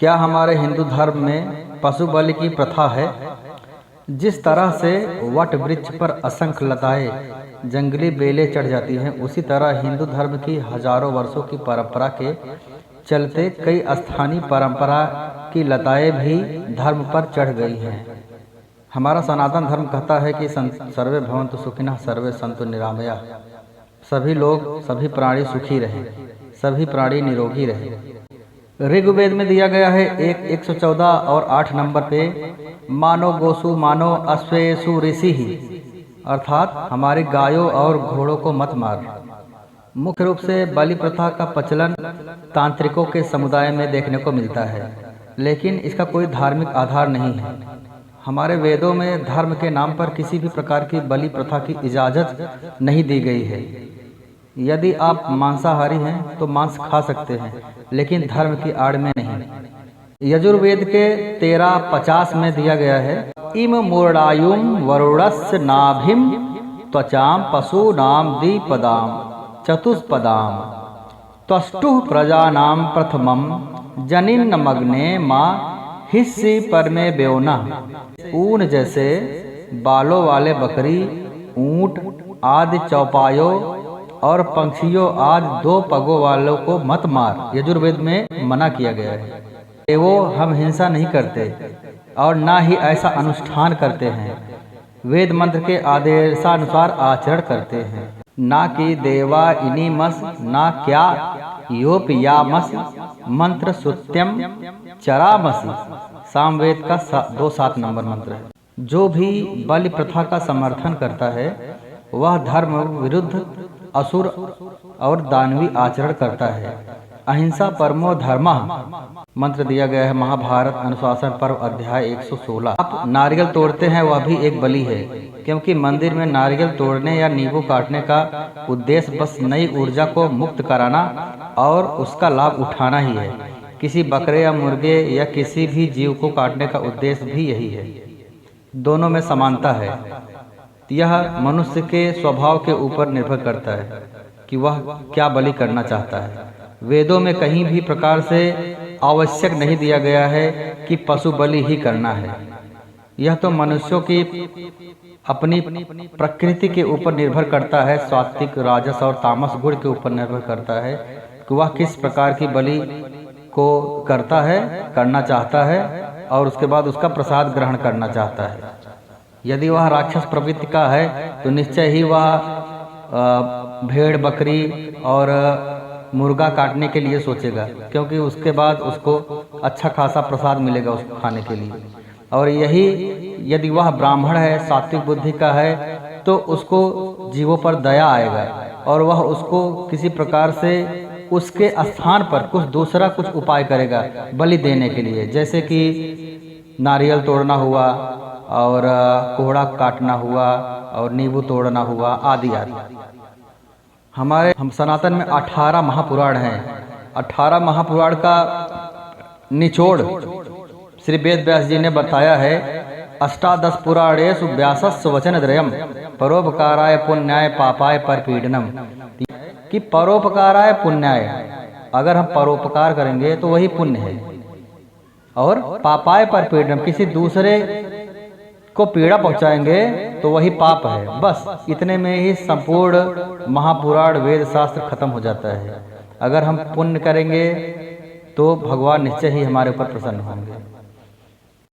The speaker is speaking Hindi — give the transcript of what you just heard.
क्या हमारे हिंदू धर्म में पशु बलि की प्रथा है? जिस तरह से वट वृक्ष पर असंख्य लताएं जंगली बेलें चढ़ जाती हैं, उसी तरह हिंदू धर्म की हजारों वर्षों की परंपरा के चलते कई स्थानीय परंपरा की लताएं भी धर्म पर चढ़ गई हैं। हमारा सनातन धर्म कहता है कि सर्वे भवन्तु सुखिनः सर्वे सन्तु निरामया, सभी लोग सभी प्राणी सुखी रहे, सभी प्राणी निरोगी रहे। ऋग्वेद में दिया गया है 114 और 8 नंबर पे, मानो गोसु मानो अश्वेषु ऋषिः, अर्थात हमारी गायों और घोड़ों को मत मार। मुख्य रूप से बलि प्रथा का प्रचलन तांत्रिकों के समुदाय में देखने को मिलता है, लेकिन इसका कोई धार्मिक आधार नहीं है। हमारे वेदों में धर्म के नाम पर किसी भी प्रकार की बलि प्रथा की इजाजत नहीं दी गई है। यदि आप मांसाहारी हैं तो मांस खा सकते हैं, लेकिन धर्म की आड़ में नहीं। यजुर्वेद के 13:50 में दिया गया है, इम मूर्णायुम वरुणस्य नाभिम त्वचाम पशूनाम द्विपदाम चतुष्पदाम त्वष्टुः प्रजानाम प्रथमम जनिन्न मग्ने माँ हिस्सी परमे ब्योना। ऊन जैसे बालों वाले बकरी, ऊंट आदि चौपायों और पंछियों आदि 2 पगों वालों को मत मार, यजुर्वेद में मना किया गया है। वो हम हिंसा नहीं करते और ना ही ऐसा अनुष्ठान करते हैं। वेद मंत्र के आदेशानुसार आचरण करते हैं। ना कि देवा इनिमस, ना क्या योपयामस मंत्र सुत्यम चरामसी, सामवेद का 2:7 नंबर मंत्र है। जो भी बलि प्रथा का समर्थन करता है वह धर्म विरुद्ध असुर और दानवी आचरण करता है। अहिंसा परमो धर्मः मंत्र दिया गया है महाभारत अनुशासन पर्व अध्याय 116। आप नारियल तोड़ते हैं वह भी एक बलि है, क्योंकि मंदिर में नारियल तोड़ने या नींबू काटने का उद्देश्य बस नई ऊर्जा को मुक्त कराना और उसका लाभ उठाना ही है। किसी बकरे या मुर्गे या किसी भी जीव को काटने का उद्देश्य भी यही है। दोनों में समानता है। यह मनुष्य के स्वभाव के ऊपर निर्भर करता है कि वह क्या बलि करना चाहता है। वेदों में कहीं भी प्रकार से आवश्यक नहीं दिया गया है कि पशु बलि ही करना है। यह तो मनुष्यों की अपनी प्रकृति के ऊपर निर्भर करता है, सात्विक, राजस और तामस गुण के ऊपर निर्भर करता है कि वह किस प्रकार की बलि को करता है, करना चाहता है और उसके बाद उसका प्रसाद ग्रहण करना चाहता है। यदि वह राक्षस प्रवृत्ति का है तो निश्चय ही वह भेड़, बकरी और मुर्गा काटने के लिए सोचेगा, क्योंकि उसके बाद उसको अच्छा खासा प्रसाद मिलेगा उसको खाने के लिए। और यही यदि वह ब्राह्मण है, सात्विक बुद्धि का है, तो उसको जीवों पर दया आएगा और वह उसको किसी प्रकार से उसके स्थान पर कुछ दूसरा कुछ उपाय करेगा बलि देने के लिए, जैसे कि नारियल तोड़ना हुआ और कोहड़ा काटना हुआ और नींबू तोड़ना हुआ आदि आदि। हम सनातन में 18 महापुराण हैं। 18 महापुराण का निचोड़ श्री वेद व्यास जी ने बताया है, अष्टादश पुराणेषु व्यासस्य वचनत्रयम् परोपकाराय पुण्याय पापाय परपीडनम, कि परोपकाराय पुण्याय, अगर हम परोपकार करेंगे तो वही पुण्य है, और पापाय परपीडनम, किसी दूसरे को पीड़ा पहुंचाएंगे तो वही पाप है। बस इतने में ही संपूर्ण महापुराण वेद शास्त्र खत्म हो जाता है। अगर हम पुण्य करेंगे तो भगवान निश्चय ही हमारे ऊपर प्रसन्न होंगे।